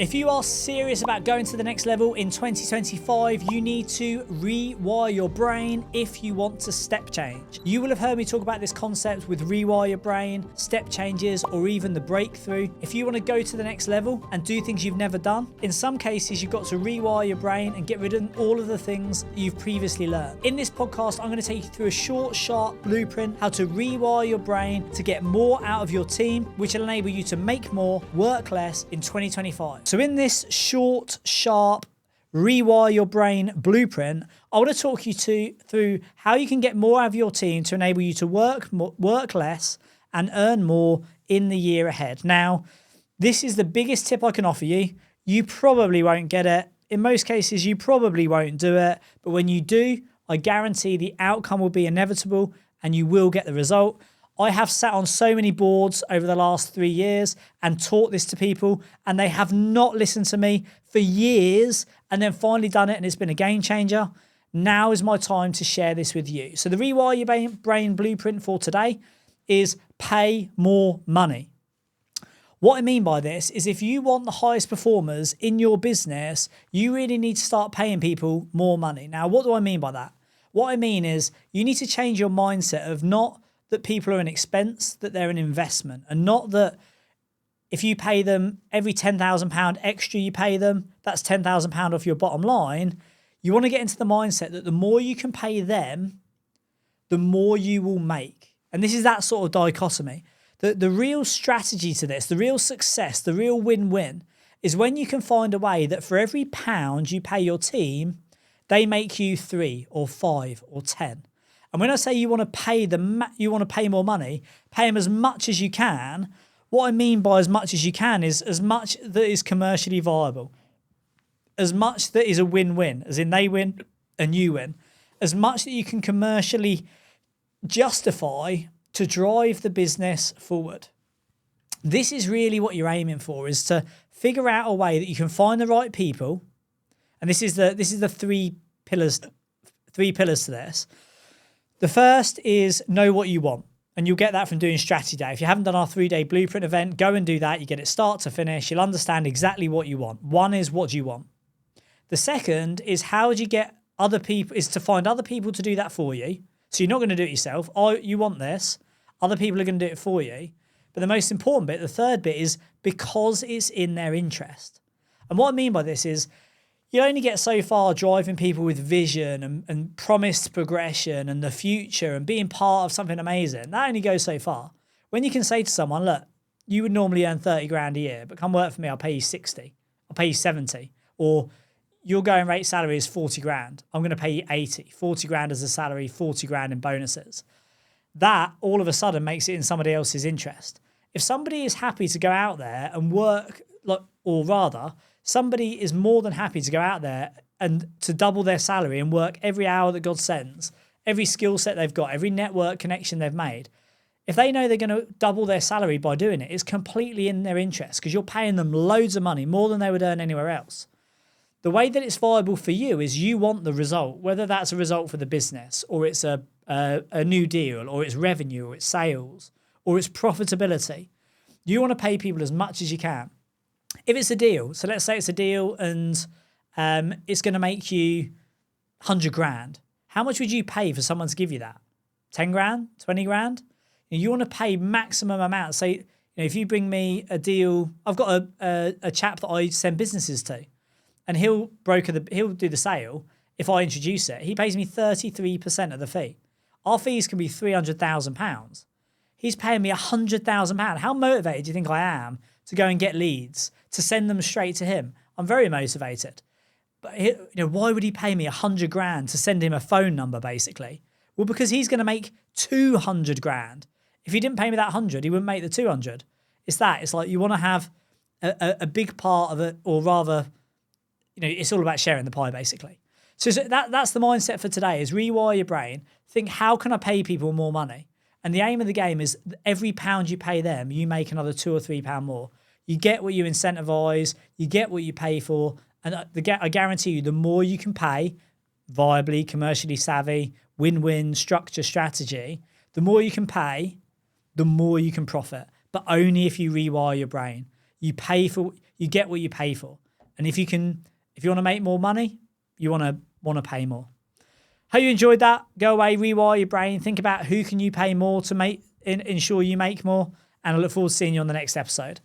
If you are serious about going to the next level in 2025, you need to rewire your brain if you want to step change. You will have heard me talk about this concept with Rewire Your Brain, step changes, or even the breakthrough. If you want to go to the next level and do things you've never done, in some cases, you've got to rewire your brain and get rid of all of the things you've previously learned. In this podcast, I'm going to take you through a short, sharp blueprint, how to rewire your brain to get more out of your team, which will enable you to make more, work less in 2025. So in this short, sharp, rewire your brain blueprint, I want to talk you through how you can get more out of your team to enable you to work less and earn more in the year ahead. Now, this is the biggest tip I can offer you. You probably won't get it. In most cases, you probably won't do it. But when you do, I guarantee the outcome will be inevitable and you will get the result. I have sat on so many boards over the last 3 years and taught this to people, and they have not listened to me for years and then finally done it, and it's been a game changer. Now is my time to share this with you. So the Rewire Your Brain blueprint for today is pay more money. What I mean by this is if you want the highest performers in your business, you really need to start paying people more money. Now, what do I mean by that? What I mean is you need to change your mindset of not that people are an expense, that they're an investment, and not that if you pay them every £10,000 extra you pay them, that's £10,000 off your bottom line. You want to get into the mindset that the more you can pay them, the more you will make. And this is that sort of dichotomy. The real strategy to this, the real success, the real win-win is when you can find a way that for every pound you pay your team, they make you 3 or 5 or 10. And when I say you want to pay more money, pay them as much as you can. What I mean by as much as you can is as much that is commercially viable, as much that is a win-win, as in they win and you win, as much that you can commercially justify to drive the business forward. This is really what you're aiming for, is to figure out a way that you can find the right people. And this is the three pillars to this. The first is know what you want, and you'll get that from doing strategy day. If you haven't done our 3-day blueprint event, go and do that. You get it start to finish. You'll understand exactly what you want. One is what do you want. The second is how do you get other people, is to find other people to do that for you. So you're not going to do it yourself. Oh, you want this. Other people are going to do it for you. But the most important bit, the third bit, is because it's in their interest. And what I mean by this is you only get so far driving people with vision and promised progression and the future and being part of something amazing. That only goes so far. When you can say to someone, look, you would normally earn 30 grand a year, but come work for me, I'll pay you 60. I'll pay you 70. Or your going rate salary is 40 grand. I'm going to pay you 80. 40 grand as a salary, 40 grand in bonuses. That all of a sudden makes it in somebody else's interest. If somebody is happy to go out there and work, or rather, somebody is more than happy to go out there and to double their salary and work every hour that God sends, every skill set they've got, every network connection they've made. If they know they're going to double their salary by doing it, it's completely in their interest because you're paying them loads of money, more than they would earn anywhere else. The way that it's viable for you is you want the result, whether that's a result for the business or it's a new deal or it's revenue or it's sales or it's profitability. You want to pay people as much as you can. If it's a deal, so let's say it's a deal and it's going to make you 100 grand. How much would you pay for someone to give you that? 10 grand, 20 grand? You want to pay maximum amount. So if you bring me a deal, I've got a chap that I send businesses to, and he'll do the sale. If I introduce it, he pays me 33% of the fee. Our fees can be £300,000. He's paying me £100,000. How motivated do you think I am to go and get leads, to send them straight to him? I'm very motivated. But why would he pay me 100 grand to send him a phone number, basically? Well, because he's going to make 200 grand. If he didn't pay me that 100, he wouldn't make the 200. It's like you want to have a big part of it, or rather, it's all about sharing the pie, basically. So that's the mindset for today, is rewire your brain. Think, how can I pay people more money? And the aim of the game is every pound you pay them, you make another £2 or £3 more. You get what you incentivize, you get what you pay for. And I guarantee you, the more you can pay, viably, commercially savvy, win-win, structure, strategy, the more you can pay, the more you can profit. But only if you rewire your brain. You you get what you pay for. And if you want to make more money, you want to pay more. Hope you enjoyed that. Go away, rewire your brain. Think about who can you pay more to ensure you make more. And I look forward to seeing you on the next episode.